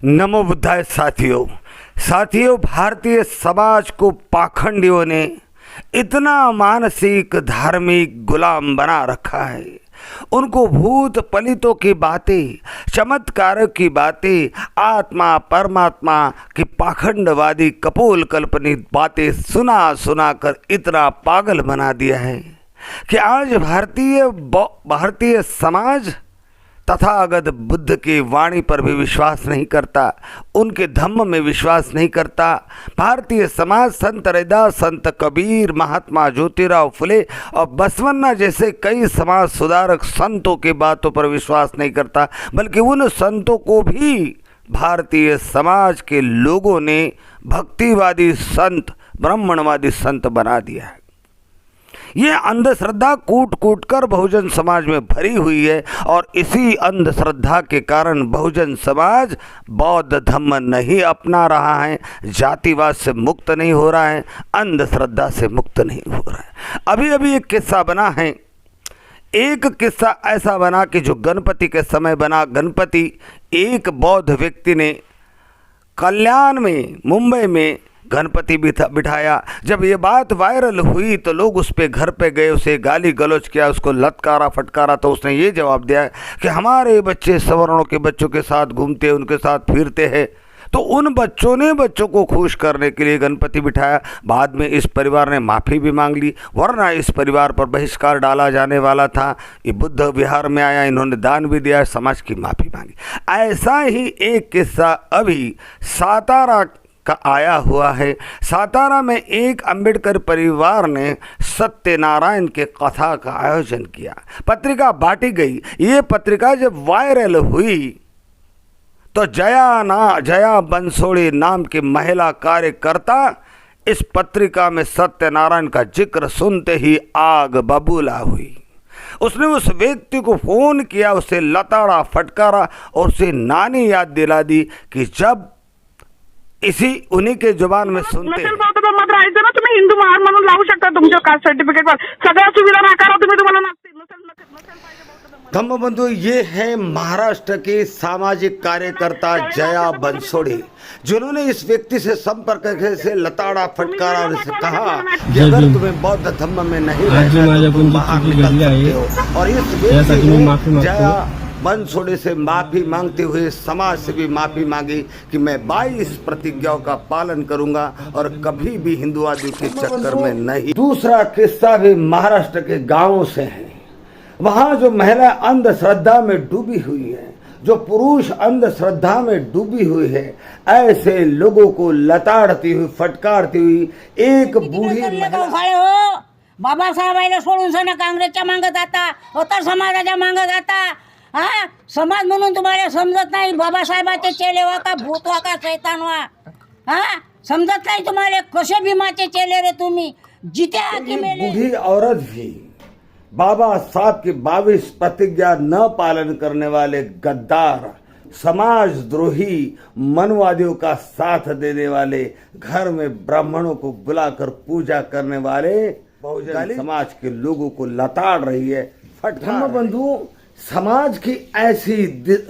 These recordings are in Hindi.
नमो बुद्धाय। साथियों, भारतीय समाज को पाखंडियों ने इतना मानसिक धार्मिक गुलाम बना रखा है। उनको भूत पलितों की बातें, चमत्कारों की बातें, आत्मा परमात्मा की पाखंडवादी कपोल कल्पनित बातें सुना सुना कर इतना पागल बना दिया है कि आज भारतीय समाज तथागत बुद्ध की वाणी पर भी विश्वास नहीं करता, उनके धम्म में विश्वास नहीं करता। भारतीय समाज संत रैदास, संत कबीर, महात्मा ज्योतिराव फुले और बसवन्ना जैसे कई समाज सुधारक संतों की बातों पर विश्वास नहीं करता, बल्कि उन संतों को भी भारतीय समाज के लोगों ने भक्तिवादी संत, ब्राह्मणवादी संत बना दिया है। ये अंधश्रद्धा कूट कूट कर बहुजन समाज में भरी हुई है और इसी अंधश्रद्धा के कारण बहुजन समाज बौद्ध धम्म नहीं अपना रहा है, जातिवाद से मुक्त नहीं हो रहा है, अंधश्रद्धा से मुक्त नहीं हो रहा है। अभी अभी एक किस्सा बना है, एक किस्सा ऐसा बना कि जो गणपति के समय बना। गणपति एक बौद्ध व्यक्ति ने कल्याण में, मुंबई में गणपति बिठाया। जब ये बात वायरल हुई तो लोग उस पे घर पे गए, उसे गाली गलौज किया, उसको लतकारा फटकारा। तो उसने ये जवाब दिया कि हमारे बच्चे सवर्णों के बच्चों के साथ घूमते, उनके साथ फिरते हैं। तो उन बच्चों ने बच्चों को खुश करने के लिए गणपति बिठाया। बाद में इस परिवार ने माफ़ी भी मांग ली, वरना इस परिवार पर बहिष्कार डाला जाने वाला था। ये बुद्ध विहार में आया, इन्होंने दान भी दिया, समाज की माफ़ी मांगी। ऐसा ही एक किस्सा अभी सातारा का आया हुआ है। सातारा में एक अंबेडकर परिवार ने सत्यनारायण के कथा का आयोजन किया, पत्रिका बांटी गई। ये पत्रिका जब वायरल हुई तो जया बंसोड़ी नाम की महिला कार्यकर्ता इस पत्रिका में सत्यनारायण का जिक्र सुनते ही आग बबूला हुई। उसने उस व्यक्ति को फोन किया, उसे लताड़ा फटकारा और उसे नानी याद दिला दी कि जब इसी उन्हीं के जुबान में सुनते मत राहायचं ना, तुम्ही हिंदू महार म्हणून लावू शकता तुमच्या कास्ट सर्टिफिकेट पर। सगळ्या सुविधा नाकारा तुम्ही, तुम्हाला धम्म बंधु, ये है महाराष्ट्र के सामाजिक कार्यकर्ता जया बंसोड़ी, जिन्होंने इस व्यक्ति से संपर्क करके से लताड़ा फटकारा और इसे कहा कि अगर तुम्हें बौद्ध धम्म में नहीं रहना तो तुम बाहर निकल सकते हो। और इस व्यक्ति ने जया बंसोड़ी से माफी मांगते हुए समाज से भी माफी मांगी कि मैं 22 प्रतिज्ञाओं का पालन करूंगा और कभी भी हिंदुवादी के चक्कर में नहीं। दूसरा किस्सा भी महाराष्ट्र के गांवों से है। वहां जो महिला अंधश्रद्धा में डूबी हुई है, जो पुरुष अंधश्रद्धा में डूबी हुई है, ऐसे लोगों को लताड़ती हुई, फटकारती हुई एक बूढ़ी महिला। बाबासाहेबांना सोडून सना काँग्रेसच्या मागे जाता, इतर समाजाच्या मागे जाता। हाँ, समाज म्हणून तुम्हाला समजत नाही, बाबासाहेबाचे चेले वा का भूत वा का शैतान वा। हाँ, समजत नाही तुम्हाला, कसे भीमाचे चेले रे तुम्ही, जिते आके मेले। बूढ़ी औरत भी बाबा साहब की 22 प्रतिज्ञा न पालन करने वाले गद्दार, समाजद्रोही, मनवादियों का साथ देने वाले, घर में ब्राह्मणों को बुलाकर पूजा करने वाले बहुजन समाज के लोगों को लताड़ रही है, फटकार। बंधु, समाज की ऐसी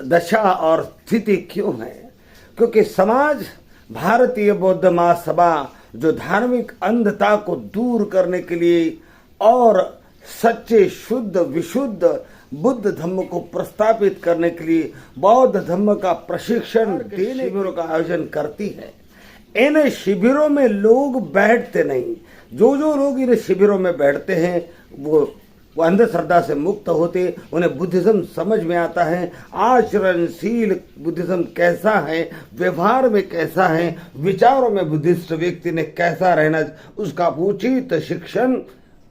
दशा और स्थिति क्यों है? क्योंकि समाज, भारतीय बौद्ध महासभा जो धार्मिक अंधता को दूर करने के लिए और सच्चे शुद्ध विशुद्ध बुद्ध धम्म को प्रस्थापित करने के लिए बौद्ध धम्म का प्रशिक्षण देने शिविरों का आयोजन करती है। इन शिविरों में लोग बैठते नहीं। जो लोग इन शिविरों में बैठते हैं वो अंधश्रद्धा से मुक्त होते, उन्हें बुद्धिज्म समझ में आता है, आचरणशील बुद्धिज्म कैसा है, व्यवहार में कैसा है, विचारों में बुद्धिस्ट व्यक्ति ने कैसा रहना, उसका उचित शिक्षण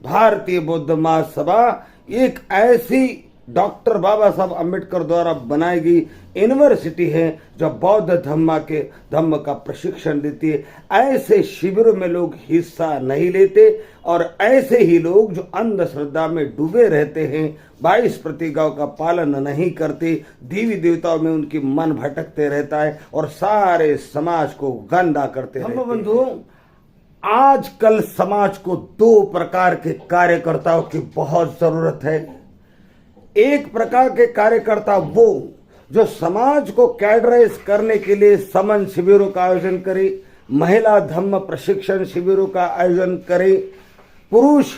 भारतीय बौद्ध महासभा एक ऐसी डॉक्टर बाबा साहब अम्बेडकर द्वारा बनाई गई यूनिवर्सिटी है जो बौद्ध धम्म का प्रशिक्षण देती है। ऐसे शिविरों में लोग हिस्सा नहीं लेते और ऐसे ही लोग जो अंधश्रद्धा में डूबे रहते हैं, 22 प्रतिज्ञाओं का पालन नहीं करते, देवी देवताओं में उनकी मन भटकते रहता है और सारे समाज को गंदा करते रहते हैं। बंधु, आजकल समाज को 2 प्रकार के कार्यकर्ताओं की बहुत जरूरत है। एक प्रकार के कार्यकर्ता वो जो समाज को कैडराइज करने के लिए समन शिविरों का आयोजन करे, महिला धम्म प्रशिक्षण शिविरों का आयोजन करे, पुरुष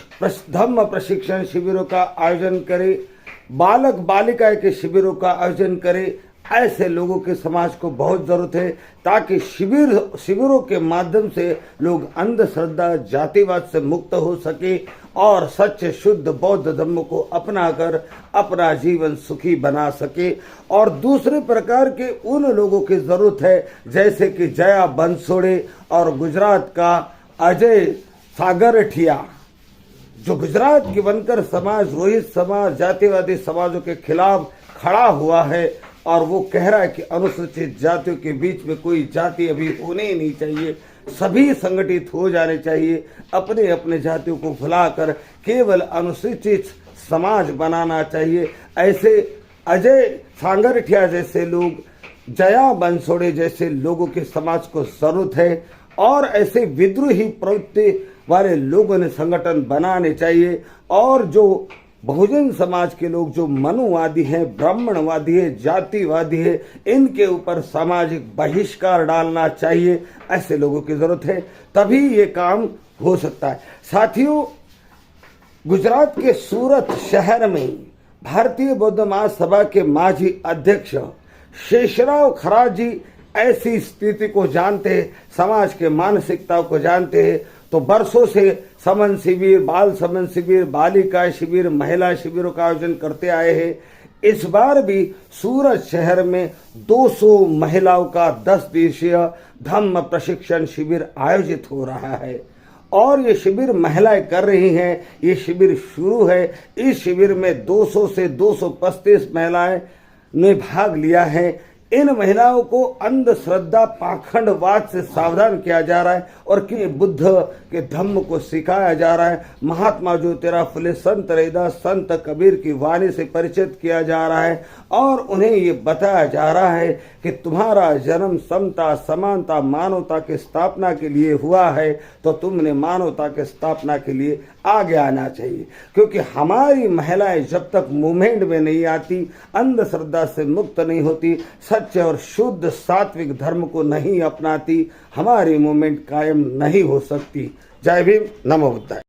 धम्म प्रशिक्षण शिविरों का आयोजन करे, बालक बालिका के शिविरों का आयोजन करे। ऐसे लोगों के समाज को बहुत जरूरत है, ताकि शिविरों के माध्यम से लोग अंधश्रद्धा जातिवाद से मुक्त हो सके और सच्चे शुद्ध बौद्ध धर्म को अपनाकर अपना जीवन सुखी बना सके। और दूसरे प्रकार के उन लोगों की जरूरत है, जैसे कि जया बंसोड़े और गुजरात का अजय सागरठिया, जो गुजरात की बनकर समाज, रोहित समाज, जातिवादी समाजों के खिलाफ खड़ा हुआ है और वो कह रहा है कि अनुसूचित जातियों के बीच में कोई जाति अभी होने ही नहीं चाहिए, सभी संगठित हो जाने चाहिए, अपने अपने जातियों को भुलाकर केवल अनुसूचित समाज बनाना चाहिए। ऐसे अजय सांगरठिया जैसे लोग, जया बंसोड़े जैसे लोगों के समाज को जरूरत है और ऐसे विद्रोही प्रवृत्ति वाले लोगों ने संगठन बनाने चाहिए। और जो बहुजन समाज के लोग जो मनुवादी हैं, ब्राह्मणवादी है, जातिवादी है, इनके ऊपर सामाजिक बहिष्कार डालना चाहिए। ऐसे लोगों की जरूरत है, तभी ये काम हो सकता है। साथियों, गुजरात के सूरत शहर में भारतीय बौद्ध महासभा के माजी अध्यक्ष शेषराव खराजी ऐसी स्थिति को जानते हैं, समाज के मानसिकता को जानते हैं, तो बरसों से समन शिविर, बाल समन शिविर, बालिका शिविर, महिला शिविरों का आयोजन करते आए हैं। इस बार भी सूरत शहर में 200 महिलाओं का 10 दिवसीय धम्म प्रशिक्षण शिविर आयोजित हो रहा है और ये शिविर महिलाएं कर रही हैं। ये शिविर शुरू है। इस शिविर में 200 से 235 महिलाएं ने भाग लिया है। इन महिलाओं को अंधश्रद्धा पाखंडवाद से सावधान किया जा रहा है और कि बुद्ध के धम्म को सिखाया जा रहा है। महात्मा ज्योतिराव फुले, संत रविदास, संत कबीर की वाणी से परिचित किया जा रहा है और उन्हें ये बताया जा रहा है कि तुम्हारा जन्म समता, समानता, मानवता की स्थापना के लिए हुआ है, तो तुमने मानवता की स्थापना के लिए आगे आना चाहिए। क्योंकि हमारी महिलाएं जब तक मूवमेंट में नहीं आती, अंधश्रद्धा से मुक्त नहीं होती, सच्चे और शुद्ध सात्विक धर्म को नहीं अपनाती, हमारी मूवमेंट कायम नहीं हो सकती। जय भीम, नमो बुद्धाय।